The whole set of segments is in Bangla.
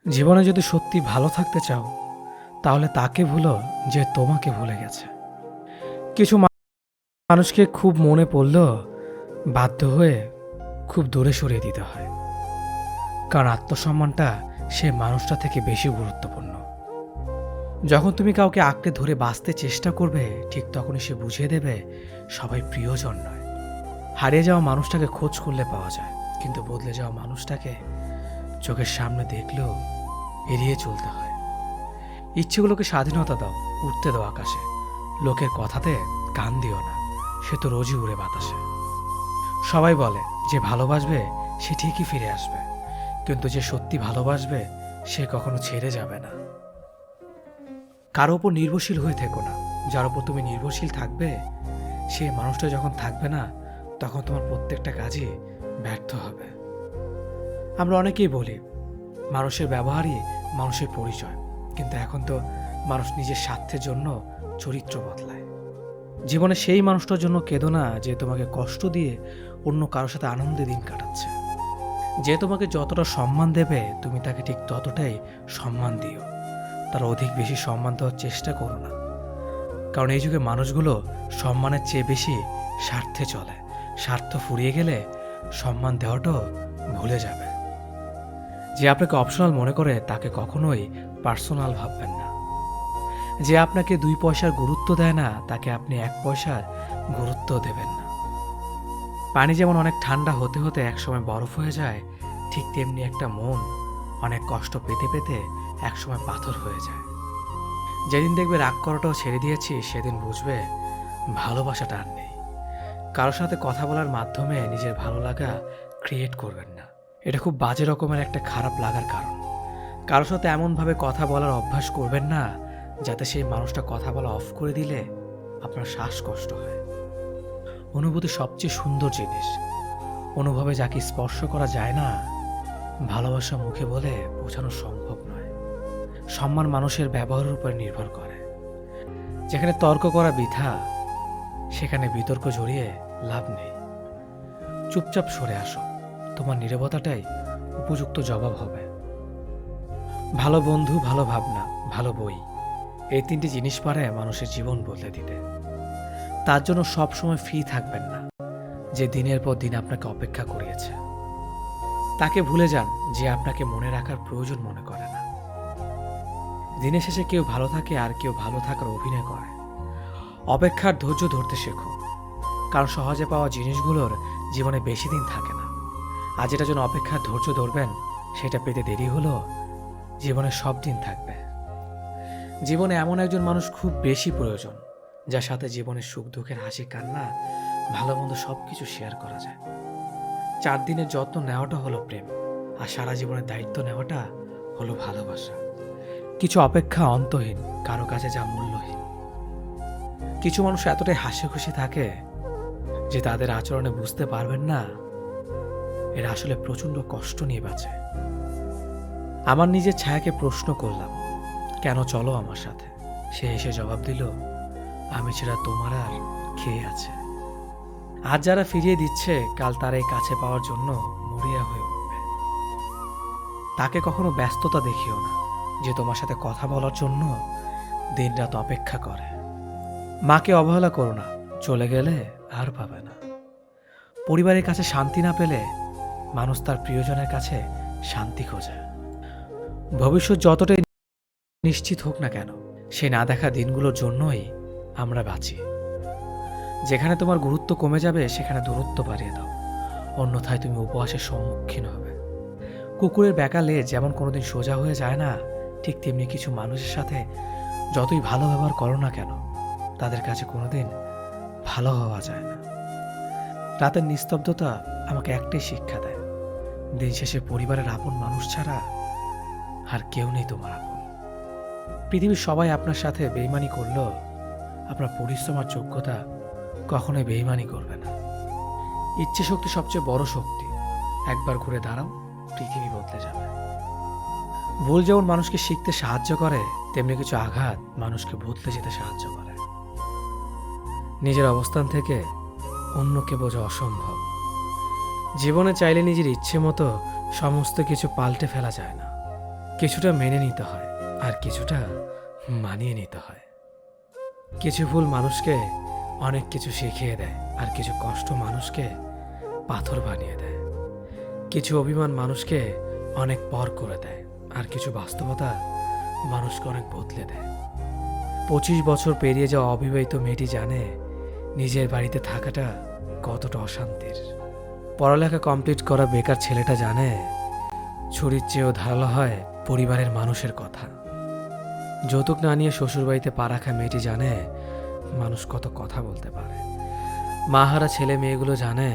জীবনে যদি সত্যি ভালো থাকতে চাও তাহলে তাকে ভুলো যে তোমাকে ভুলে গেছে। কিছু মানুষকে খুব মনে পড়লেও বাধ্য হয়ে খুব দূরে সরিয়ে দিতে হয়, কারণ আত্মসম্মানটা সে মানুষটা থেকে বেশি গুরুত্বপূর্ণ। যখন তুমি কাউকে আঁকড়ে ধরে বাঁচতে চেষ্টা করবে, ঠিক তখনই সে বুঝিয়ে দেবে সবাই প্রিয়জন নয়। হারিয়ে যাওয়া মানুষটাকে খোঁজ করলে পাওয়া যায়, কিন্তু বদলে যাওয়া মানুষটাকে চোখের সামনে দেখলেও এড়িয়ে চলতে হয়। ইচ্ছেগুলোকে স্বাধীনতা দাও, উঠতে দাও আকাশে। লোকের কথাতে কান দিও না, সে তো রোজই উড়ে বাতাসে। সবাই বলে যে ভালোবাসবে সে ঠিকই ফিরে আসবে, কিন্তু যে সত্যি ভালোবাসবে সে কখনো ছেড়ে যাবে না। কারো উপর নির্ভরশীল হয়ে থেকো না। যার উপর তুমি নির্ভরশীল থাকবে, সেই মানুষটা যখন থাকবে না, তখন তোমার প্রত্যেকটা কাজই ব্যর্থ হবে। আমরা অনেকেই বলি মানুষের ব্যবহারই মানুষের পরিচয়, কিন্তু এখন তো মানুষ নিজের স্বার্থের জন্য চরিত্র বদলায়। জীবনে সেই মানুষটার জন্য কেঁদো না যে তোমাকে কষ্ট দিয়ে অন্য কারোর সাথে আনন্দে দিন কাটাচ্ছে। যে তোমাকে যতটা সম্মান দেবে, তুমি তাকে ঠিক ততটাই সম্মান দিও। তার অধিক বেশি সম্মান দেওয়ার চেষ্টা করো না, কারণ এই যুগে মানুষগুলো সম্মানের চেয়ে বেশি স্বার্থে চলে। স্বার্থ ফুরিয়ে গেলে সম্মান দেওয়াটাও ভুলে যাবে। যে আপনাকে অপশনাল মনে করে তাকে কখনোই পার্সোনাল ভাববেন না। যে আপনাকে 2 পয়সার গুরুত্ব দেয় না, তাকে আপনি 1 পয়সার গুরুত্ব দেবেন না। পানি যেমন অনেক ঠান্ডা হতে হতে একসময় বরফ হয়ে যায়, ঠিক তেমনি একটা মন অনেক কষ্ট পেতে পেতে একসময় পাথর হয়ে যায়। যেদিন দেখবে রাগ করাটাও ছেড়ে দিয়েছি, সেদিন বুঝবে ভালোবাসাটা আর নেই। কারোর সাথে কথা বলার মাধ্যমে নিজের ভালো লাগা ক্রিয়েট করবেন না, এটা খুব বাজে রকমের একটা খারাপ লাগার কারণ। কারোর সাথে এমনভাবে কথা বলার অভ্যাস করবেন না যাতে সেই মানুষটা কথা বলা অফ করে দিলে আপনার শ্বাসকষ্ট হয়। অনুভূতি সবচেয়ে সুন্দর জিনিস। অনুভবে যাকে স্পর্শ করা যায় না, ভালোবাসা মুখে বলে বোঝানো সম্ভব নয়। সম্মান মানুষের ব্যবহারের উপর নির্ভর করে। যেখানে তর্ক করা বৃথা, সেখানে বিতর্ক জড়িয়ে লাভ নেই। চুপচাপ সরে আসো, তোমার নীরবতাটাই উপযুক্ত জবাব হবে। ভালো বন্ধু, ভালো ভাবনা, ভালো বই, এই 3টি জিনিস পারে মানুষের জীবন বদলে দিতে। তার জন্য সবসময় ফ্রি থাকবেন না যে দিনের পর দিন আপনাকে অপেক্ষা করিয়েছে। তাকে ভুলে যান যে আপনাকে মনে রাখার প্রয়োজন মনে করে না। দিনের শেষে কেউ ভালো থাকে আর কেউ ভালো থাকার অভিনয় করে। অপেক্ষার ধৈর্য ধরতে শেখো, কারণ সহজে পাওয়া জিনিসগুলোর জীবনে বেশি দিন থাকে না। আর যেটার জন্য অপেক্ষার ধৈর্য ধরবেন, সেটা পেতে দেরি হলেও জীবনে সব দিন থাকবে। জীবনে এমন একজন মানুষ খুব বেশি প্রয়োজন, যার সাথে জীবনের সুখ দুঃখের হাসি কান্না ভালো মন্দ সবকিছু শেয়ার করা যায়। 4 দিনের যত্ন নেওয়াটা হলো প্রেম, আর সারা জীবনের দায়িত্ব নেওয়াটা হলো ভালোবাসা। কিছু অপেক্ষা অন্তহীন, কারো কাছে যা মূল্যহীন। কিছু মানুষ এতটাই হাসি খুশি থাকে যে তাদের আচরণে বুঝতে পারবেন না এরা আসলে প্রচন্ড কষ্ট নিয়ে বাঁচে। আমার নিজের ছায়াকে প্রশ্ন করলাম, কেন চলো আমার সাথে? সে এসে জবাব দিল, আমি ছাড়া তোমার আর খেয়ে আছে। আজ যারা ফিরিয়ে দিচ্ছে, কাল তারাই কাছে পাওয়ার জন্য মরিয়া হয়ে উঠবে। তাকে কখনো ব্যস্ততা দেখিও না, যে তোমার সাথে কথা বলার জন্য দিনরাত অপেক্ষা করে। মাকে অবহেলা করো না, চলে গেলে আর পাবে না। পরিবারের কাছে শান্তি না পেলে মানুষ তার প্রিয়জনের কাছে শান্তি খোঁজে। ভবিষ্যৎ যতটাই নিশ্চিত হোক না কেন, সেই না দেখা দিনগুলোর জন্যই আমরা বাঁচি। যেখানে তোমার গুরুত্ব কমে যাবে, সেখানে দূরত্ব বাড়িয়ে দাও, অন্যথায় তুমি উপহাসের সম্মুখীন হবে। কুকুরের বেঁকা লেজ যেমন কোনোদিন সোজা হয়ে যায় না, ঠিক তেমনি কিছু মানুষের সাথে যতই ভালো ব্যবহার করো না কেন, তাদের কাছে কোনোদিন ভালো হওয়া যায় না। রাতের নিস্তব্ধতা আমাকে একটাই শিক্ষা দেয়, দিন শেষে পরিবারের আপন মানুষ ছাড়া আর কেউ নেই তোমার আপন। পৃথিবীর সবাই আপনার সাথে বেইমানি করলেও আপনার পরিশ্রম আর যোগ্যতা কখনোই বেইমানি করবে না। ইচ্ছে শক্তি সবচেয়ে বড় শক্তি। একবার ঘুরে দাঁড়াও, পৃথিবী বদলে যাবে। ভুল যেমন মানুষকে শিখতে সাহায্য করে, তেমনি কিছু আঘাত মানুষকে বদলে যেতে সাহায্য করে। নিজের অবস্থান থেকে অন্যকে বোঝা অসম্ভব। জীবনে চাইলে নিজের ইচ্ছে মতো সমস্ত কিছু পাল্টে ফেলা যায় না। কিছুটা মেনে নিতে হয় আর কিছুটা মানিয়ে নিতে হয়। কিছু ভুল মানুষকে অনেক কিছু শিখিয়ে দেয় আর কিছু কষ্ট মানুষকে পাথর বানিয়ে দেয়। কিছু অভিমান মানুষকে অনেক পর করে দেয় আর কিছু বাস্তবতা মানুষকে অনেক বদলে দেয়। 25 বছর পেরিয়ে যাওয়া অবিবাহিত মেয়েটি জানে নিজের বাড়িতে থাকাটা কতটা অশান্তির। পড়ালেখা কমপ্লিট করা বেকার ছেলেটা জানে ছুরির চেয়েও ধারালো হয় পরিবারের মানুষের কথা। যৌতুক না নিয়ে শ্বশুরবাড়িতে পা রাখা মেয়েটি জানে মানুষ কত কথা বলতে পারে। মাহারা ছেলে মেয়েগুলো জানে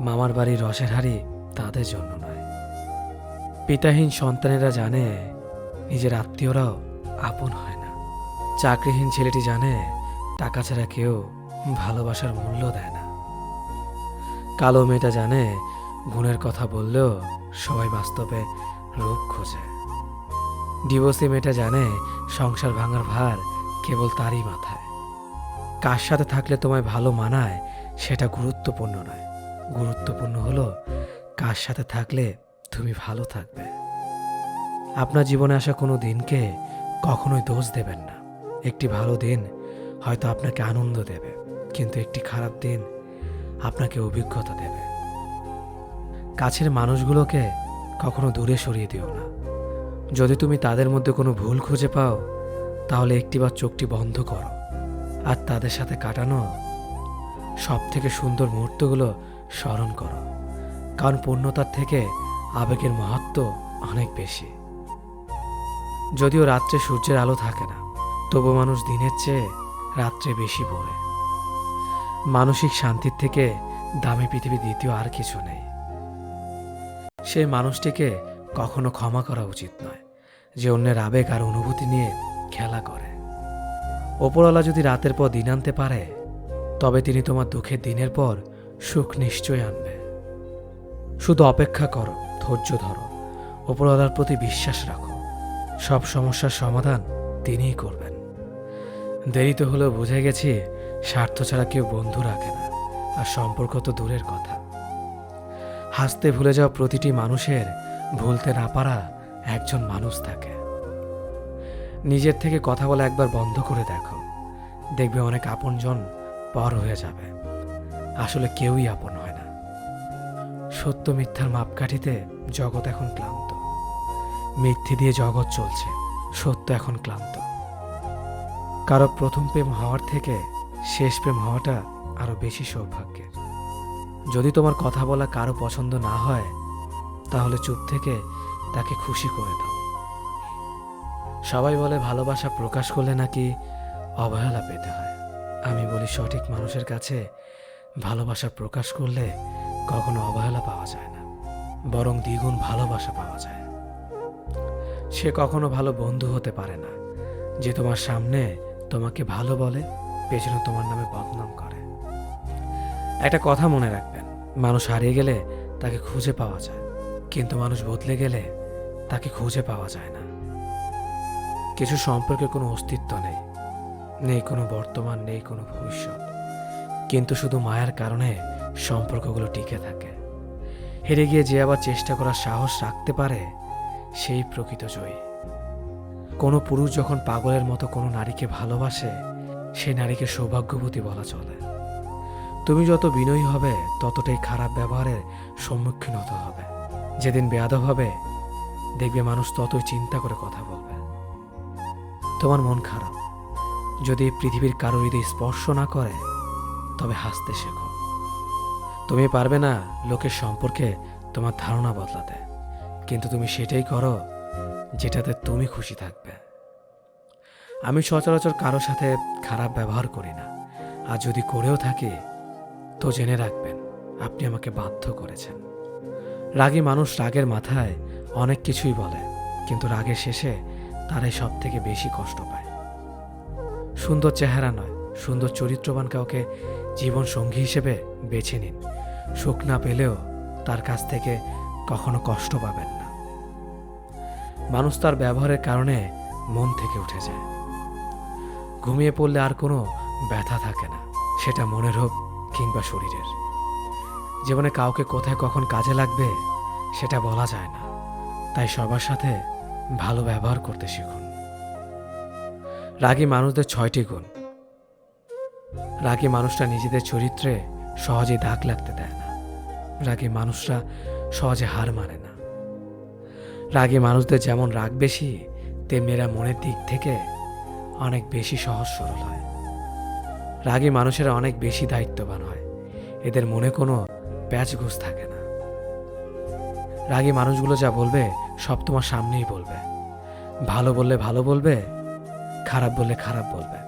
মামার বাড়ির রসের হাড়ি তাদের জন্য নয়। পিতাহীন সন্তানেরা জানে নিজের আত্মীয়রাও আপন হয় না। চাকরিহীন ছেলেটি জানে টাকা ছাড়া কেউ ভালোবাসার মূল্য দেয় না। কালো মেয়েটা জানে গুণের কথা বললেও সবাই বাস্তবে রূপ খোঁজে। ডিভোর্সি মেয়েটা জানে সংসার ভাঙার ভার কেবল তারই মাথায়। কার সাথে থাকলে তোমায় ভালো মানায় সেটা গুরুত্বপূর্ণ নয়, গুরুত্বপূর্ণ হলো কার সাথে থাকলে তুমি ভালো থাকবে। আপনার জীবনে আসা কোনো দিনকে কখনোই দোষ দেবেন না। একটি ভালো দিন হয়তো আপনাকে আনন্দ দেবে, কিন্তু একটি খারাপ দিন আপনাকে অভিজ্ঞতা দেবে। কাছের মানুষগুলোকে কখনো দূরে সরিয়ে দিও না। যদি তুমি তাদের মধ্যে কোনো ভুল খুঁজে পাও তাহলে একটিবার চোখটি বন্ধ করো আর তাদের সাথে কাটানো সব থেকে সুন্দর মুহূর্তগুলো স্মরণ করো, কারণ পূর্ণতার থেকে আবেগের মাহাত্ম্য অনেক বেশি। যদিও রাত্রে সূর্যের আলো থাকে না, তবু মানুষ দিনের চেয়ে রাত্রে বেশি পড়ে। মানসিক শান্তির থেকে দামি পৃথিবী দ্বিতীয় আর কিছু নেই। সেই মানুষটিকে কখনো ক্ষমা করা উচিত নয় যে অন্যের আবেগ আর অনুভূতি নিয়ে খেলা করে। ওপরওয়ালা যদি রাতের পর দিন আনতে পারে তবে তিনি তোমার দুঃখের দিনের পর সুখ নিশ্চয় আনবে। শুধু অপেক্ষা করো, ধৈর্য ধরো, ওপরওয়ালার প্রতি বিশ্বাস রাখো। সব সমস্যার সমাধান তিনিই করবেন। দেরিতে হলেও বুঝে গেছি স্বার্থ ছাড়া কেউ বন্ধু রাখে না, আর সম্পর্ক তো দূরের কথা। হাসতে ভুলে যাওয়া প্রতিটি মানুষের ভুলতে না পারা একজন মানুষ থাকে। নিজের থেকে কথা বলা একবার বন্ধ করে দেখো, দেখবে অনেক আপনজন পর হয়ে যাবে। আসলে কেউই আপন হয় না। সত্য মিথ্যার মাপকাঠিতে জগৎ এখন ক্লান্ত। মিথ্যে দিয়ে জগৎ চলছে, সত্য এখন ক্লান্ত। কারো প্রথম প্রেম হওয়ার থেকে শেষ প্রেম হওয়াটা আরো বেশি সৌভাগ্যের। যদি তোমার কথা বলা কারো পছন্দ না হয় তাহলে চুপ থেকে তাকে খুশি করে দাও। সবাই বলে ভালোবাসা প্রকাশ করলে নাকি অবহেলা পেতে হয়। আমি বলি সঠিক মানুষের কাছে ভালোবাসা প্রকাশ করলে কখনো অবহেলা পাওয়া যায় না, বরং দ্বিগুণ ভালোবাসা পাওয়া যায়। সে কখনো ভালো বন্ধু হতে পারে না যে তোমার সামনে তোমাকে ভালো বলে, পেছনে তোমার নামে বদনাম করে। একটা কথা মনে রাখবেন, মানুষ হারিয়ে গেলে তাকে খুঁজে পাওয়া যায়, কিন্তু মানুষ বদলে গেলে তাকে খুঁজে পাওয়া যায় না। কিছু সম্পর্কে কোনো অস্তিত্ব নেই, নেই কোনো বর্তমান, নেই কোনো ভবিষ্যৎ, কিন্তু শুধু মায়ার কারণে সম্পর্কগুলো টিকে থাকে। হেরে গিয়ে যে আবার চেষ্টা করার সাহস রাখতে পারে সেই প্রকৃত জয়ী। কোনো পুরুষ যখন পাগলের মতো কোনো নারীকে ভালোবাসে সেই নারীকে সৌভাগ্যবতী বলা চলে। তুমি যত বিনয়ী হবে ততটাই খারাপ ব্যবহারের সম্মুখীন হতে হবে। যেদিন বেয়াদব হবে দেখবে মানুষ ততই চিন্তা করে কথা বলবে। তোমার মন খারাপ, যদি পৃথিবীর কারো হৃদয় স্পর্শ না করে তবে হাসতে শেখো। তুমি পারবে না লোকের সম্পর্কে তোমার ধারণা বদলাতে, কিন্তু তুমি সেটাই করো যেটাতে তুমি খুশি থাকবে। আমি সচরাচর কারো সাথে খারাপ ব্যবহার করি না, আর যদি করেও থাকি তো জেনে রাখবেন আপনি আমাকে বাধ্য করেছেন। রাগী মানুষ রাগের মাথায় অনেক কিছুই বলে, কিন্তু রাগের শেষে তারাই সব থেকে বেশি কষ্ট পায়। সুন্দর চেহারা নয়, সুন্দর চরিত্রবান কাউকে জীবন সঙ্গী হিসেবে বেছে নিন। সুখ না পেলেও তার কাছ থেকে কখনো কষ্ট পাবেন না। মানুষ তার ব্যবহারের কারণে মন থেকে উঠে যায়। ঘুমিয়ে পড়লে আর কোনো ব্যথা থাকে না, সেটা মনের হোক কিংবা শরীরের। জীবনে কাউকে কোথায় কখন কাজে লাগবে সেটা বলা যায় না, তাই সবার সাথে ভালো ব্যবহার করতে শিখুন। রাগী মানুষদের 6টি গুণ। রাগী মানুষরা নিজেদের চরিত্রে সহজে দাগ লাগতে দেয় না। রাগী মানুষরা সহজে হার মানে না। রাগী মানুষদের যেমন রাগ বেশি, তেমনি এরা মনের দিক থেকে অনেক বেশি সহজ সরল হয়। রাগী মানুষেরা অনেক বেশি দায়িত্ববান হয়। এদের মনে কোনো প্যাচগোছ থাকে না। রাগী মানুষগুলো যা বলবে সব তোমার সামনেই বলবে। ভালো বললে ভালো বলবে, খারাপ বললে খারাপ বলবে।